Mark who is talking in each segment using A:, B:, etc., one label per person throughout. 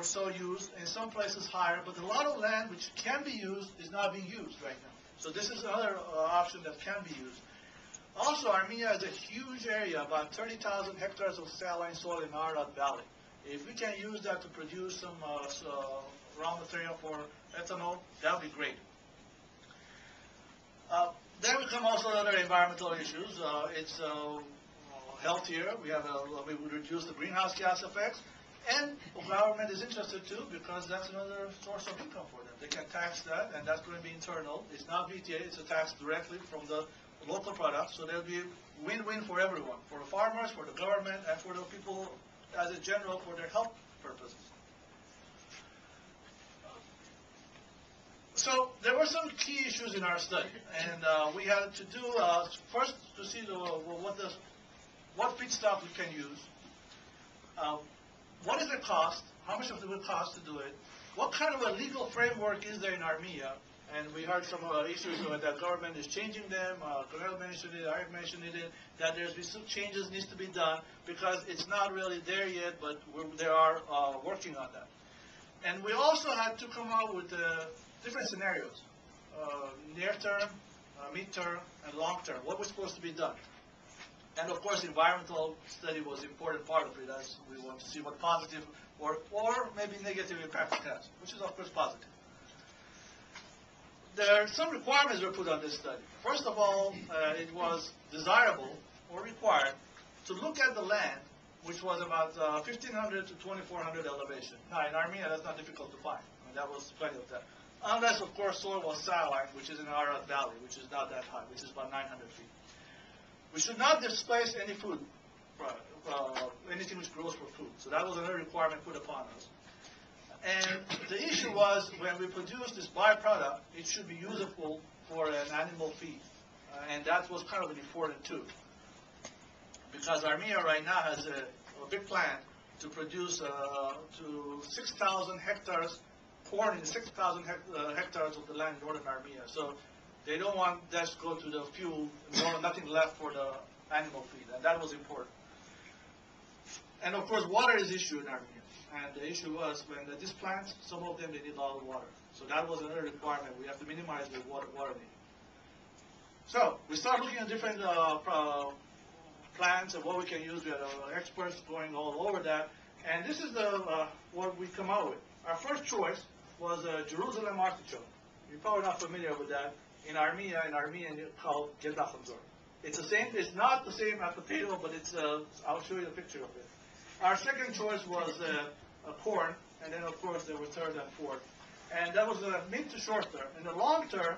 A: so used, in some places higher, but a lot of land which can be used is not being used right now. So this is another option that can be used. Also, Armenia is a huge area, about 30,000 hectares of saline soil in Ararat Valley. If we can use that to produce some raw material for ethanol, that would be great. Then we come also other environmental issues. It's healthier. We would reduce the greenhouse gas effects. And the government is interested too, because that's another source of income for them. They can tax that, and that's going to be internal. It's not VTA, it's a tax directly from the local products. So there'll be win-win for everyone, for the farmers, for the government, and for the people as a general for their health purposes. So there were some key issues in our study, and we had to do first to see what feedstock we can use. What is the cost? How much of it will cost to do it? What kind of a legal framework is there in Armenia? And we heard some issues that the government is changing them. Cornel mentioned it, Eric mentioned it, that there's some changes needs to be done because it's not really there yet, but they are working on that. And we also had to come up with different scenarios, near term, mid-term, and long term. What was supposed to be done? And of course, environmental study was an important part of it, as we want to see what positive or maybe negative impact it has, which is of course positive. There are some requirements were put on this study. First of all, it was desirable or required to look at the land, which was about 1,500 to 2,400 elevation. Now, in Armenia, that's not difficult to find. I mean, that was plenty of that. Unless, of course, soil was saline, which is in Ararat Valley, which is not that high, which is about 900 feet. We should not displace any food, anything which grows for food. So that was another requirement put upon us. And the issue was when we produce this byproduct, it should be usable for an animal feed. And that was kind of important too. Because Armenia right now has a big plan to produce to 6,000 hectares, corn in 6,000 hectares of the land in northern Armenia. So they don't want that to go to the fuel, nothing left for the animal feed, and that was important. And of course, water is an issue in Armenia. And the issue was when these plants, some of them, they need a lot of water. So that was another requirement. We have to minimize the water need. So we started looking at different plants and what we can use. We had experts going all over that. And this is what we come out with. Our first choice was Jerusalem artichoke. You're probably not familiar with that. In Armenia, it's called gedachonzor. It's the same. It's not the same as potato, but it's. I'll show you a picture of it. Our second choice was corn, and then of course there were third and fourth. And that was mid to short term. In the long term,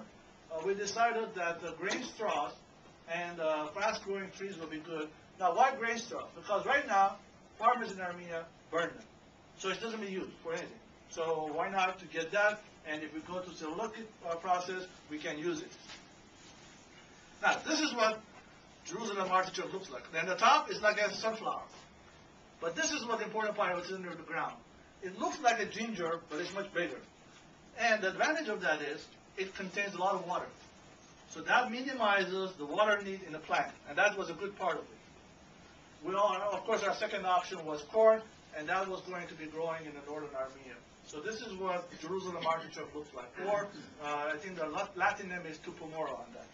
A: we decided that the grain straws and fast-growing trees will be good. Now, why grain straws? Because right now, farmers in Armenia burn them, so it doesn't be used for anything. So why not to get that? And if we go to the Seleucid process, we can use it. Now, this is what Jerusalem artichoke looks like. And the top is like a sunflower. But this is what the important part of it is under the ground. It looks like a ginger, but it's much bigger. And the advantage of that is it contains a lot of water. So that minimizes the water need in the plant. And that was a good part of it. Of course, our second option was corn, and that was going to be growing in the northern Armenia. So this is what Jerusalem artichoke looks like. Or I think the Latin name is tupomora on that.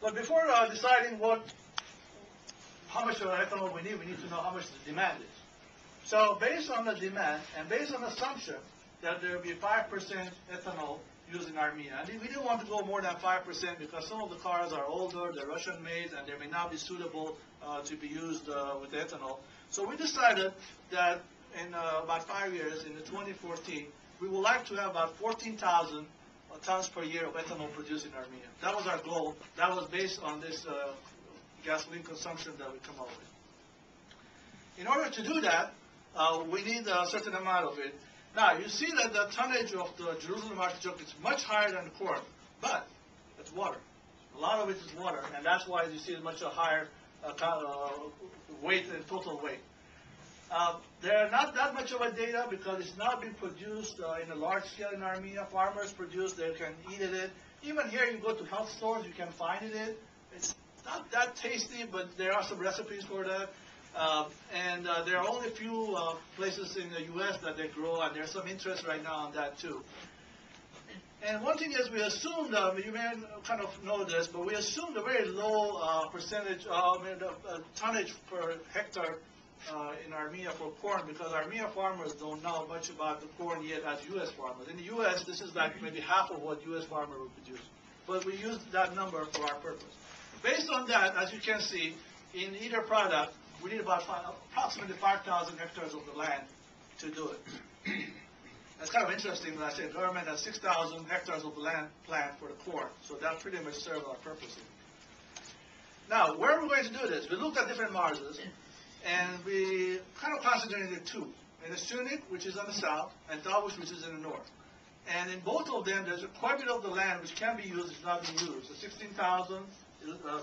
A: But before deciding how much ethanol we need to know how much the demand is. So based on the demand and based on the assumption that there will be 5% ethanol used in Armenia, and we didn't want to go more than 5% because some of the cars are older, they're Russian-made, and they may not be suitable to be used with ethanol. So we decided that in about 5 years, in 2014, we would like to have about 14,000 tons per year of ethanol produced in Armenia. That was our goal. That was based on this gasoline consumption that we come up with. In order to do that, we need a certain amount of it. Now, you see that the tonnage of the Jerusalem artichoke is much higher than corn, but it's water. A lot of it is water, and that's why you see a much higher weight and total weight. There are not that much of a data because it's not been produced in a large scale in Armenia. Farmers produce, they can eat it. Even here, you go to health stores, you can find it. It's not that tasty, but there are some recipes for that. There are only a few places in the U.S. that they grow, and there's some interest right now on that too. And one thing is we assumed, you may kind of know this, but we assumed a very low percentage, tonnage per hectare in Armenia for corn, because Armenia farmers don't know much about the corn yet as U.S. farmers. In the U.S., this is like maybe half of what U.S. farmer would produce. But we used that number for our purpose. Based on that, as you can see, in either product, we need about approximately 5,000 hectares of the land to do it. That's kind of interesting that I said government has 6,000 hectares of land planned for the corn, so that pretty much serves our purpose. Now, where are we going to do this? We looked at different marzes, and we kind of concentrated in two. In the Sunit, which is on the south, and Tavush, which is in the north. And in both of them, there's quite a bit of the land which can be used, is not being used. So 16,000,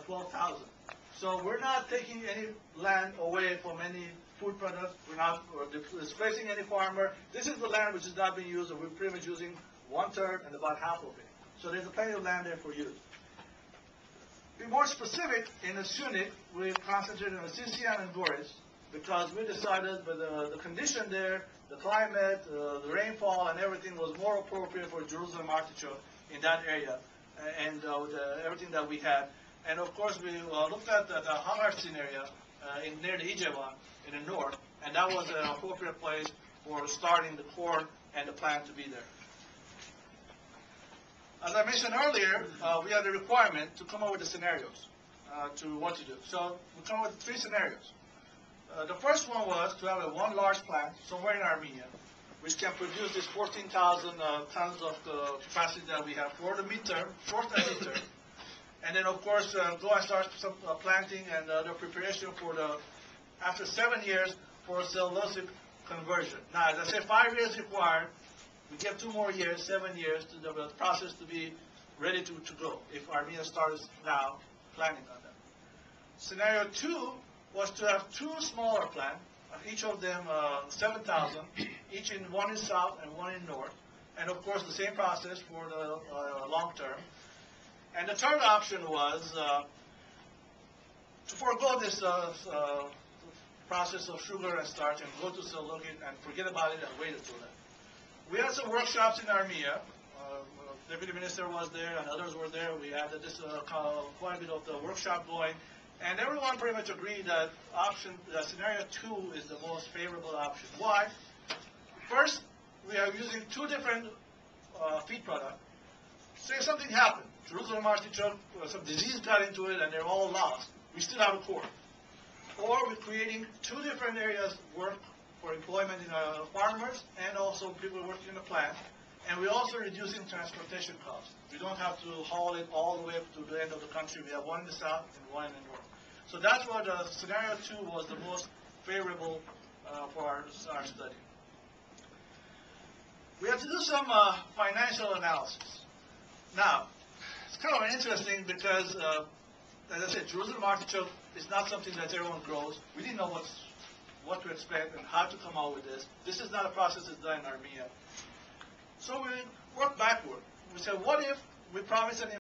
A: 12,000. So we're not taking any land away from any food products. We're not displacing any farmer. This is the land which is not being used, and we're pretty much using 1/3 and about half of it. So there's plenty of land there for use. To be more specific, in the Sunit, we concentrated on Sisian and Goris because we decided that the condition there, the climate, the rainfall, and everything was more appropriate for Jerusalem artichoke in that area, and everything that we had. And of course, we looked at the Hamarsin area near the Ijevan in the north, and that was an appropriate place for starting the corn and the plant to be there. As I mentioned earlier, we had a requirement to come up with the scenarios to what to do. So we come up with 3 scenarios. The first one was to have one large plant somewhere in Armenia, which can produce this 14,000 tons of the capacity that we have for the midterm, short and midterm. And then, of course, go and start some planting and other preparation for after 7 years for cellulosic conversion. Now, as I said, 5 years required. We give 2 more years, 7 years, to the process to be ready to go if Armenia starts now planning on that. Scenario 2 was to have 2 smaller plants, each of them 7,000, each in one in south and one in north. And, of course, the same process for the long term. And the third option was to forego this process of sugar and starch and go to cellulosic and forget about it and wait until then. We had some workshops in Armenia. Deputy Minister was there and others were there. We had quite a bit of the workshop going. And everyone pretty much agreed that scenario 2 is the most favorable option. Why? First, we are using 2 different feed products. Say something happened. Jerusalem artichoke, some disease got into it, and they're all lost. We still have a corn. Or we're creating 2 different areas work for employment in farmers and also people working in the plant. And we're also reducing transportation costs. We don't have to haul it all the way up to the end of the country. We have one in the south and one in the north. So that's what scenario 2 was the most favorable for our study. We have to do some financial analysis. Now, it's kind of interesting because, as I said, Jerusalem artichoke is not something that everyone grows. We didn't know what to expect and how to come out with this. This is not a process that's done in Armenia. So we worked backward. We said, what if we promise an